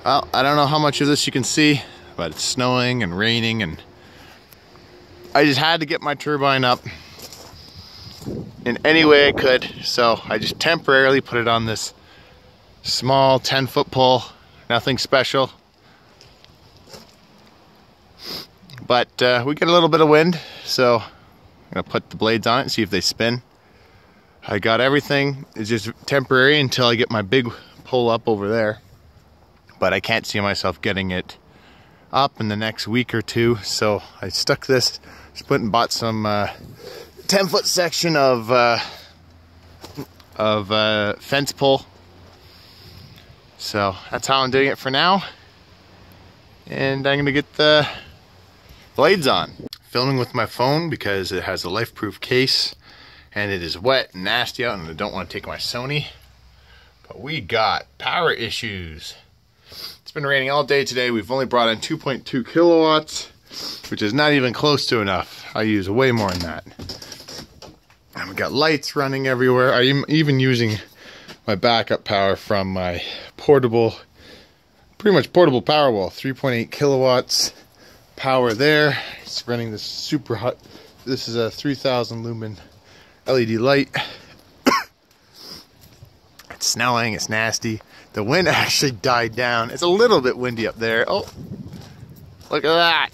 Well, I don't know how much of this you can see, but it's snowing and raining, and I just had to get my turbine up in any way I could. So I just temporarily put it on this small 10-foot pole, nothing special. But we get a little bit of wind, so I'm gonna put the blades on it and see if they spin. I got everything, it's just temporary until I get my big pole up over there. But I can't see myself getting it up in the next week or two, so I stuck this, just went and bought some 10-foot section of fence pole. So that's how I'm doing it for now, and I'm gonna get the blades on. Filming with my phone because it has a life-proof case, and it is wet and nasty out, and I don't want to take my Sony. But we got power issues. It's been raining all day today. We've only brought in 2.2 kilowatts, which is not even close to enough. I use way more than that. And we got lights running everywhere. I'm even using my backup power from my portable, pretty much portable power wall. 3.8 kilowatts power there. It's running this super hot. This is a 3000 lumen LED light. It's snowing, it's nasty. The wind actually died down. It's a little bit windy up there. Oh, look at that.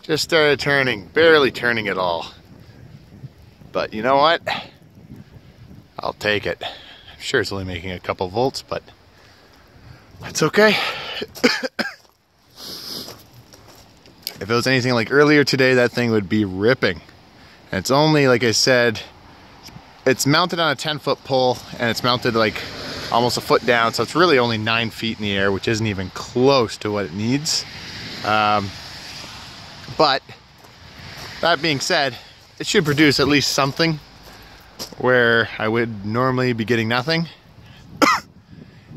Just started turning, barely turning at all. But you know what? I'll take it. I'm sure it's only making a couple volts, but that's okay. If it was anything like earlier today, that thing would be ripping. And it's only, like I said, it's mounted on a 10-foot pole, and it's mounted like almost a foot down, so it's really only 9 feet in the air, which isn't even close to what it needs. But that being said, it should produce at least something where I would normally be getting nothing.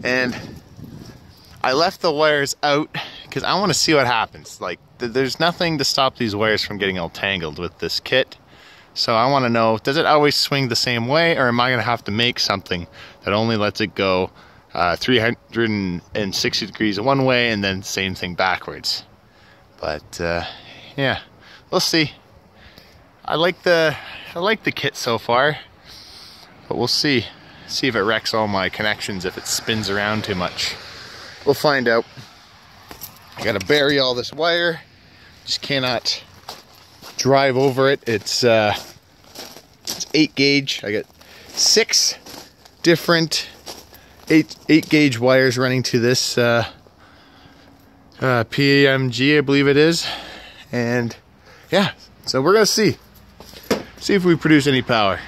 And I left the wires out because I want to see what happens. Like, there's nothing to stop these wires from getting all tangled with this kit. So I want to know, does it always swing the same way, or am I going to have to make something that only lets it go 360 degrees one way and then same thing backwards? But yeah, we'll see. I like the kit so far, but we'll see if it wrecks all my connections if it spins around too much. We'll find out. I got to bury all this wire. Just cannot drive over it. It's 8 gauge. I got 6 different 8 gauge wires running to this PMG, I believe it is. And yeah, so we're gonna see if we produce any power.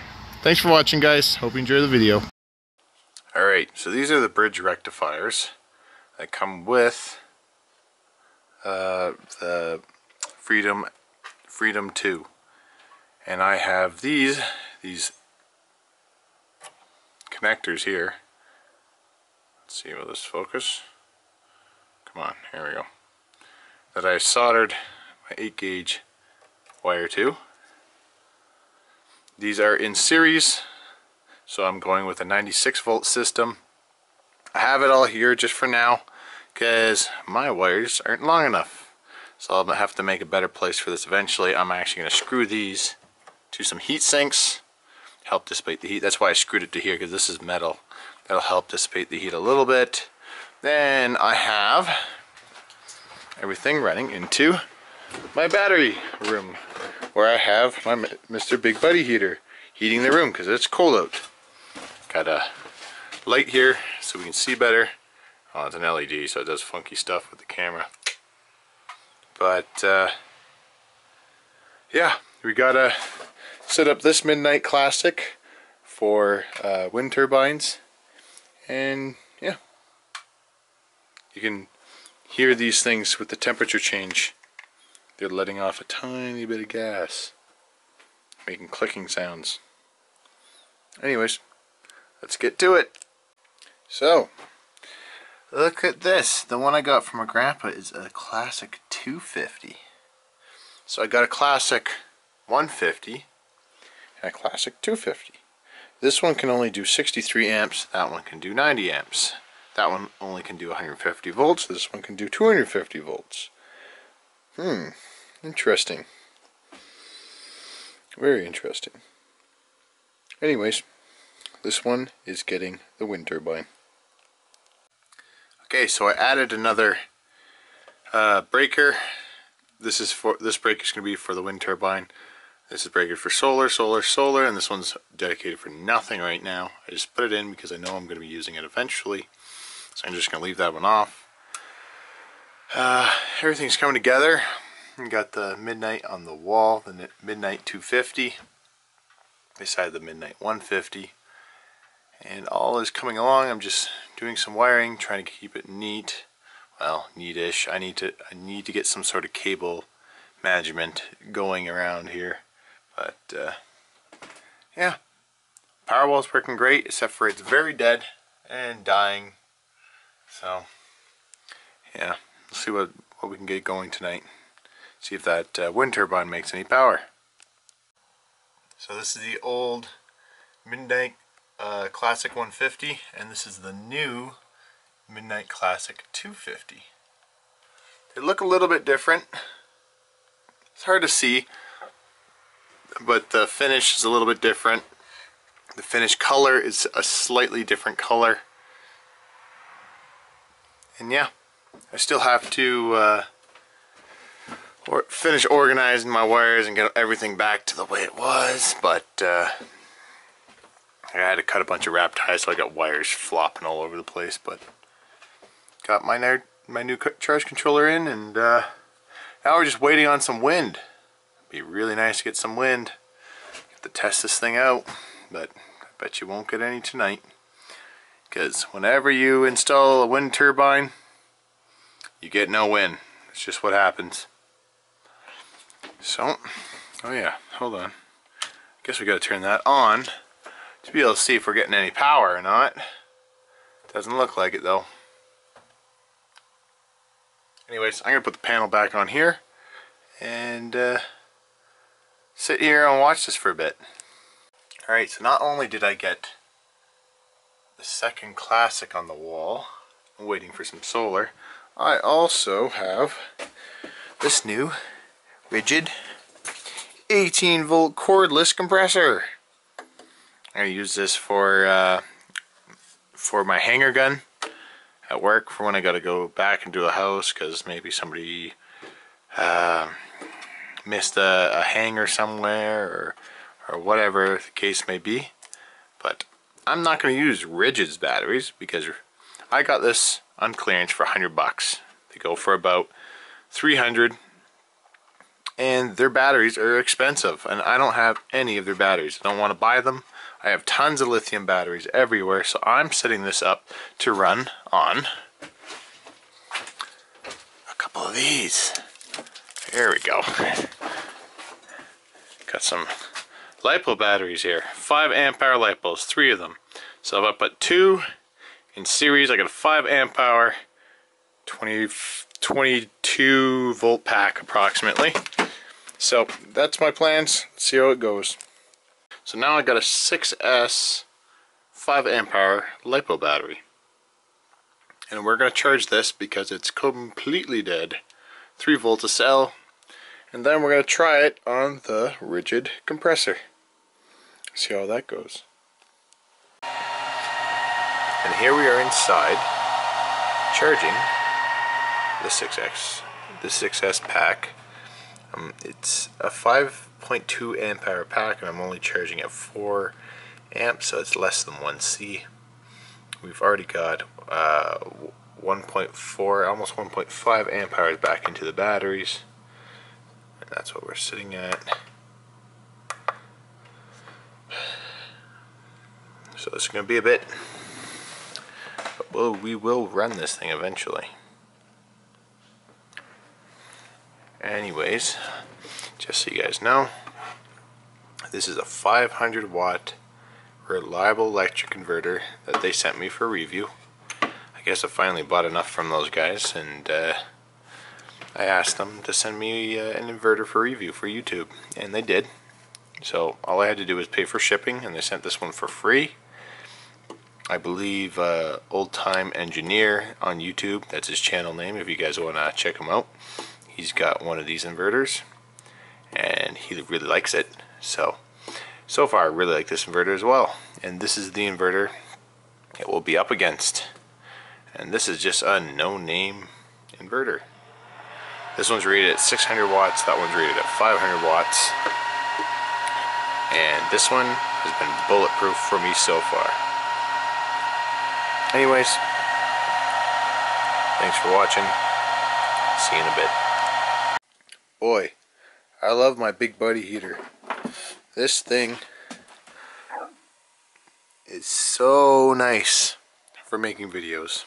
Thanks for watching, guys. Hope you enjoy the video. Alright, so these are the bridge rectifiers that come with the Freedom 2, and I have these connectors here. Let's see, will this focus? Come on, here we go. That I soldered my 8 gauge wire to. These are in series, so I'm going with a 96 volt system. I have it all here just for now because my wires aren't long enough. So I'll have to make a better place for this eventually. I'm actually going to screw these to some heat sinks, help dissipate the heat. That's why I screwed it to here, because this is metal. That'll help dissipate the heat a little bit. Then I have everything running into my battery room, where I have my Mr. Big Buddy heater heating the room because it's cold out. Got a light here so we can see better. Oh, it's an LED, so it does funky stuff with the camera. But yeah, we gotta set up this Midnight Classic for wind turbines, and yeah, you can hear these things with the temperature change. They're letting off a tiny bit of gas, making clicking sounds. Anyways, let's get to it. So, look at this. The one I got from my grandpa is a Classic 250. So I got a Classic 150 and a Classic 250. This one can only do 63 amps, that one can do 90 amps. That one only can do 150 volts. This one can do 250 volts. Interesting. Very interesting. Anyways, this one is getting the wind turbine. Okay, so I added another breaker. This breaker is going to be for the wind turbine. This is breaker for solar, and this one's dedicated for nothing right now. I just put it in because I know I'm going to be using it eventually. So I'm just going to leave that one off. Everything's coming together. We got the Midnight on the wall, the Midnight 250, beside the Midnight 150. And all is coming along. I'm just doing some wiring, trying to keep it neat. Well, neatish. I need to get some sort of cable management going around here. But yeah, Powerwall's working great, except for it's very dead and dying. So yeah, we'll see what we can get going tonight. See if that wind turbine makes any power. So this is the old Midnight Classic 150, and this is the new Midnight Classic 250. They look a little bit different. It's hard to see, but the finish is a little bit different. The finish color is a slightly different color. And yeah, I still have to finish organizing my wires and get everything back to the way it was, but I had to cut a bunch of wrap ties, so I got wires flopping all over the place. But got my new charge controller in, and now we're just waiting on some wind. It'd be really nice to get some wind. Have to test this thing out, but I bet you won't get any tonight. Because whenever you install a wind turbine, you get no wind. It's just what happens. So, oh yeah, hold on. Guess we gotta turn that on to be able to see if we're getting any power or not. Doesn't look like it though. Anyways, I'm gonna put the panel back on here and sit here and watch this for a bit. Alright, so not only did I get the second Classic on the wall, I'm waiting for some solar, I also have this new Ridgid 18 volt cordless compressor. I'm going to use this for my hanger gun at work for when I got to go back into a house because maybe somebody missed a hanger somewhere or whatever the case may be. But I'm not going to use Ridgid's batteries because I got this on clearance for $100. They go for about $300, and their batteries are expensive, and I don't have any of their batteries. I don't want to buy them. I have tons of lithium batteries everywhere, so I'm setting this up to run on a couple of these. There we go. Got some LiPo batteries here. 5 amp hour LiPos, 3 of them. So if I put 2 in series, I got a 5 amp hour, 22 volt pack approximately. So that's my plans. Let's see how it goes. So now I got a 6S 5 amp hour LiPo battery, and we're going to charge this because it's completely dead. 3 volts a cell, and then we're going to try it on the Ridgid compressor. See how that goes. And here we are inside charging the 6S pack. It's a 5.2 amp hour pack, and I'm only charging at 4 amps, so it's less than 1C. We've already got 1.4, almost 1.5 amp hours back into the batteries, and that's what we're sitting at. So this is going to be a bit, but we will run this thing eventually. Anyways, just so you guys know, this is a 500 watt reliable electric inverter that they sent me for review. I guess I finally bought enough from those guys, and I asked them to send me an inverter for review for YouTube, and they did. So all I had to do was pay for shipping, and they sent this one for free. I believe Old Time Engineer on YouTube. That's his channel name if you guys want to check him out. He's got one of these inverters and he really likes it. So far I really like this inverter as well. And this is the inverter it will be up against. And this is just a no-name inverter. This one's rated at 600 watts, that one's rated at 500 watts. And this one has been bulletproof for me so far. Anyways, thanks for watching. See you in a bit. Boy, I love my big buddy heater. This thing is so nice for making videos.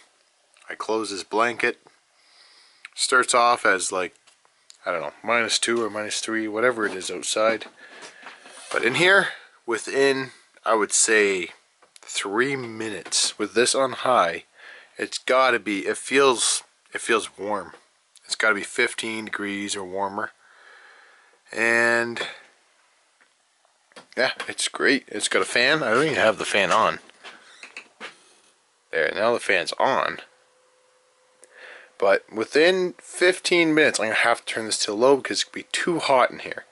I close this blanket. Starts off as like, I don't know, -2 or -3, whatever it is outside. But in here, within, I would say, 3 minutes, with this on high, it's gotta be, it feels warm. It's gotta be 15 degrees or warmer. And yeah, it's great. It's got a fan. I don't even have the fan on. There, now the fan's on. But within 15 minutes, I'm going to have to turn this to low because it's going to be too hot in here.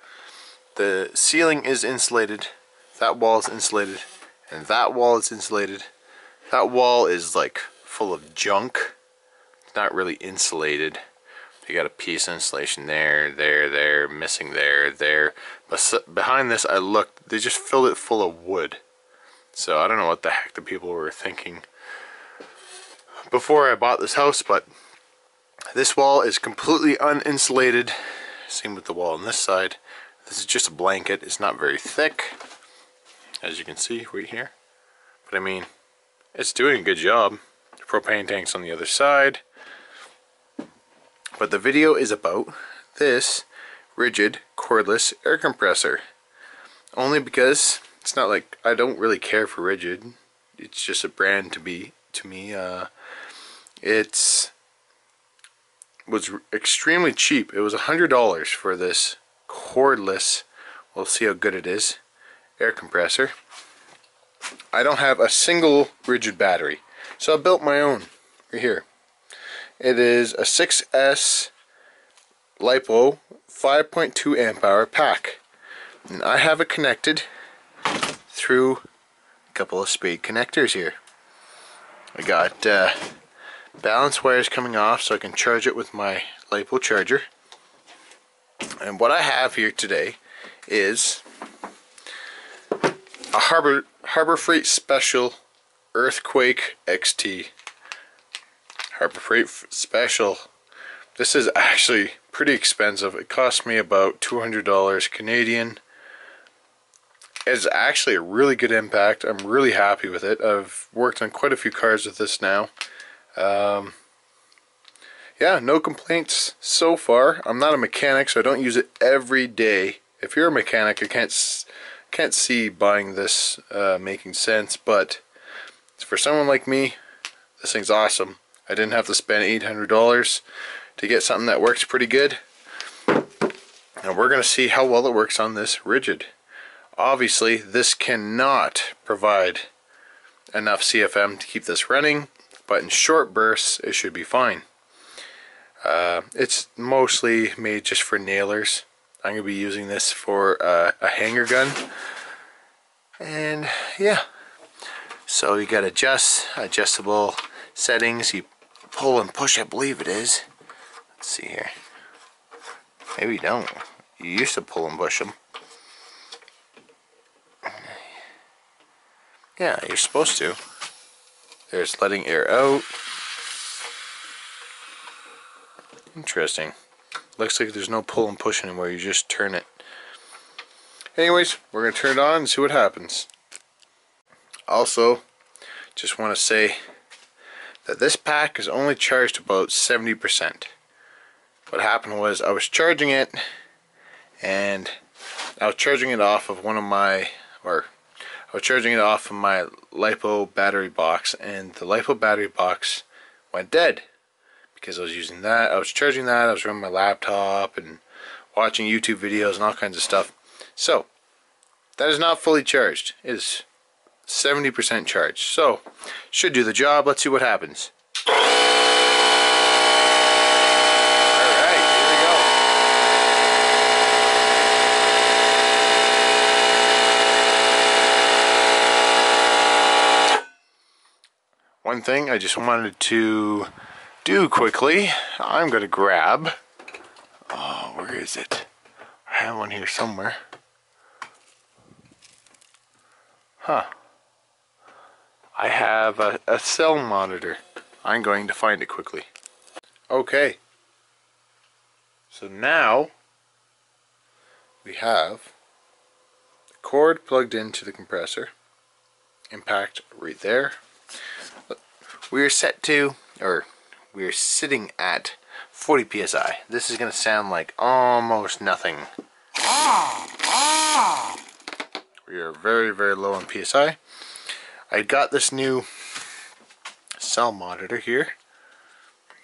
The ceiling is insulated. That wall is insulated. And that wall is insulated. That wall is like full of junk. It's not really insulated. You got a piece of insulation there, missing there. But behind this, I looked, they just filled it full of wood. So I don't know what the heck the people were thinking before I bought this house, but this wall is completely uninsulated. Same with the wall on this side. This is just a blanket. It's not very thick, as you can see right here. But I mean, it's doing a good job. The propane tank's on the other side. But the video is about this Ridgid cordless air compressor. Only because it's not like I don't really care for Ridgid. It's just a brand to me. It's was extremely cheap. It was $100 for this cordless, we'll see how good it is, air compressor. I don't have a single Ridgid battery, so I built my own right here. It is a 6S LiPo 5.2 amp hour pack, and I have it connected through a couple of spade connectors here. I got balance wires coming off so I can charge it with my LiPo charger. And what I have here today is a Harbor Freight Special Earthquake XT. Harbor Freight Special. This is actually pretty expensive. It cost me about $200 Canadian. It's actually a really good impact. I'm really happy with it. I've worked on quite a few cars with this now. Yeah, no complaints so far. I'm not a mechanic, so I don't use it every day. If you're a mechanic, I can't see buying this making sense, but for someone like me, this thing's awesome. I didn't have to spend $800 to get something that works pretty good. And we're going to see how well it works on this Ridgid. Obviously, this cannot provide enough CFM to keep this running, but in short bursts, it should be fine. It's mostly made just for nailers. I'm going to be using this for a hanger gun. And yeah, so you got adjustable settings. You pull and push, I believe it is. Let's see here. Maybe you don't. You used to pull and push them. Yeah, you're supposed to. There's letting air out. Interesting. Looks like there's no pull and push anymore. You just turn it. Anyways, we're going to turn it on and see what happens. Also, just want to say that this pack is only charged about 70%. What happened was I was charging it, and I was charging it off of my LiPo battery box, and the LiPo battery box went dead because I was using that. I was charging that. I was running my laptop and watching YouTube videos and all kinds of stuff. So that is not fully charged. It is 70% charged. So, should do the job. Let's see what happens. One thing I just wanted to do quickly, I'm going to grab, oh, where is it? I have one here somewhere. Huh. I have a cell monitor. I'm going to find it quickly. Okay. So now we have the cord plugged into the compressor. Impact right there. We are set to, or we are sitting at 40 psi. This is going to sound like almost nothing. We are very, very low on psi. I got this new cell monitor here.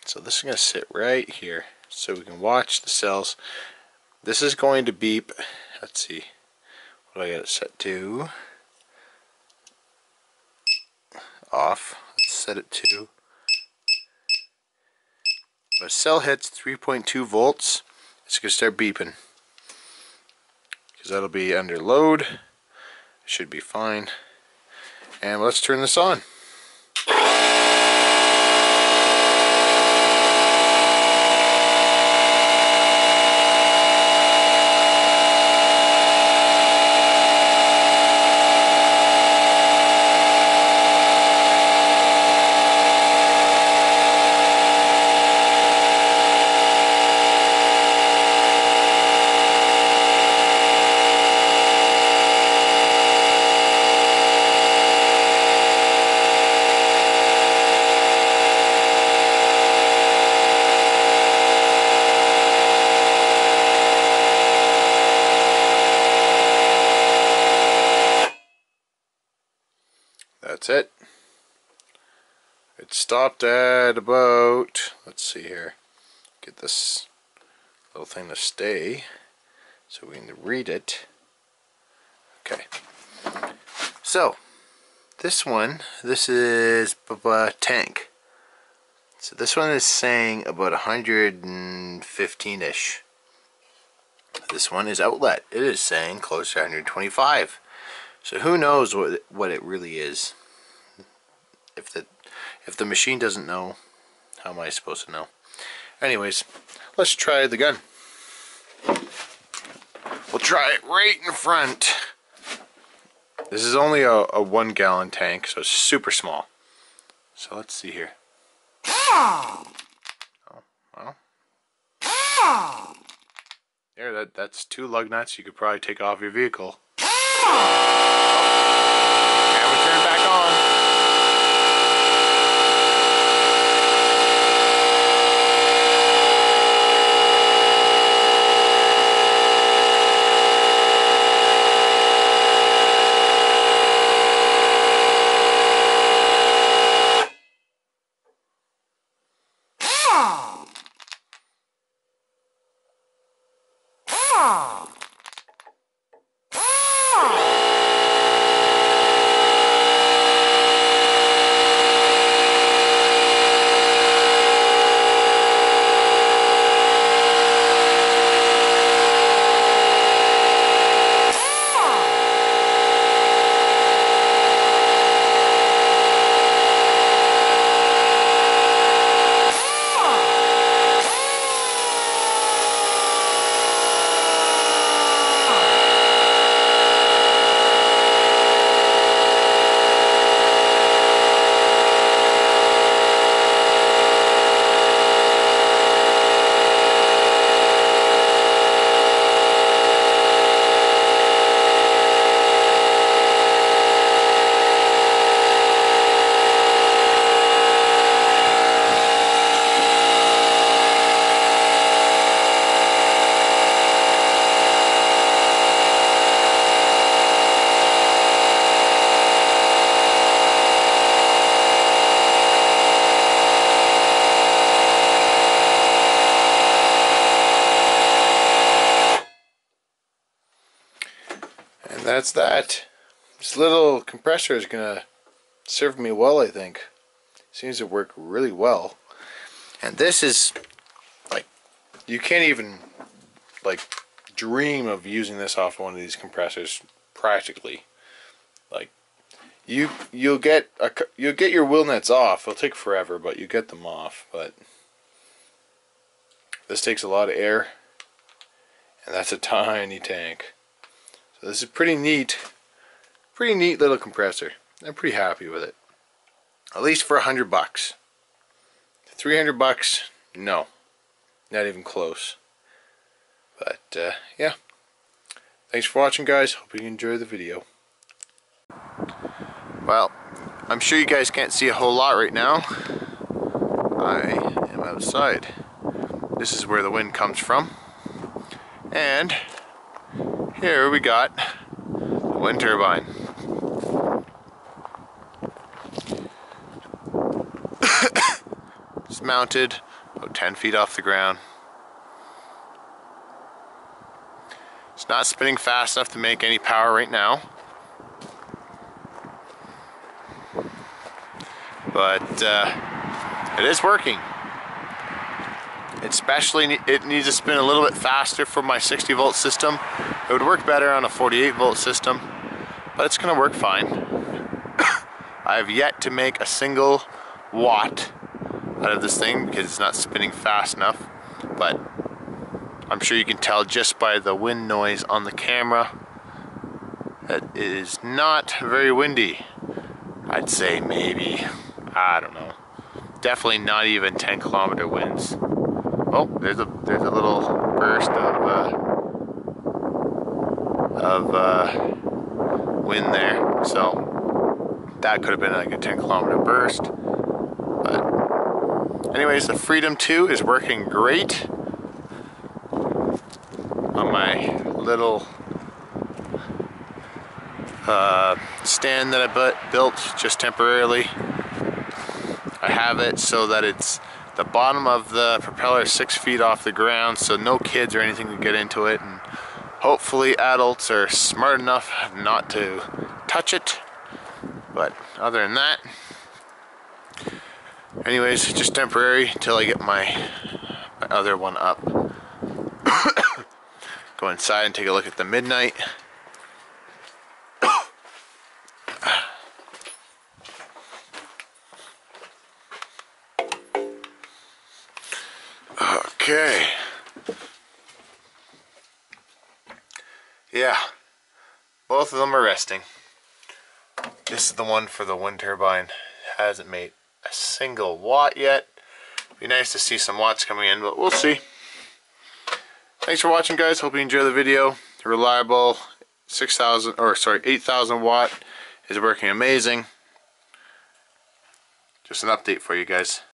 So this is going to sit right here so we can watch the cells. This is going to beep. Let's see. What do I got it set to? Off. Let's set it to. If a cell hits 3.2 volts, it's going to start beeping. Because that'll be under load. Should be fine. And let's turn this on. That's it. It stopped at about, let's see here, get this little thing to stay so we can read it. Okay. So, this is tank. So this one is saying about 115-ish. This one is outlet. It is saying close to 125. So who knows what it really is. If the machine doesn't know, how am I supposed to know? Anyways, let's try the gun. We'll try it right in front. This is only a 1 gallon tank, so it's super small. So let's see here. Oh, well. There, that's 2 lug nuts you could probably take off your vehicle. Camera turn back on. That's that. This little compressor is gonna serve me well, I think. Seems to work really well. And this is like, you can't even like dream of using this off one of these compressors practically. Like you'll get your wheel nuts off. It'll take forever, but you get them off. But this takes a lot of air, and that's a tiny tank. So this is pretty neat little compressor. I'm pretty happy with it. At least for $100. $300, no, not even close. But yeah, thanks for watching, guys. Hope you enjoy the video. Well, I'm sure you guys can't see a whole lot right now. I am outside. This is where the wind comes from. And here we got the wind turbine. It's mounted about 10 feet off the ground. It's not spinning fast enough to make any power right now. But it is working. It needs to spin a little bit faster for my 60 volt system. It would work better on a 48 volt system, but it's gonna work fine. I have yet to make a single watt out of this thing because it's not spinning fast enough, but I'm sure you can tell just by the wind noise on the camera that it is not very windy. I'd say maybe, I don't know, definitely not even 10-kilometer winds. Oh, there's a little burst of wind there, so that could have been like a 10-kilometer burst. But anyways, the Freedom 2 is working great on my little stand that I built just temporarily. I have it so that it's the bottom of the propeller is 6 feet off the ground, so no kids or anything can get into it, and hopefully adults are smart enough not to touch it. But other than that, anyways, just temporary until I get my other one up. Go inside and take a look at the midnight. Okay. Yeah, both of them are resting. This is the one for the wind turbine. Hasn't made a single watt yet. Be nice to see some watts coming in, but we'll see. Thanks for watching, guys. Hope you enjoy the video. The reliable 8,000 watt is working amazing. Just an update for you guys.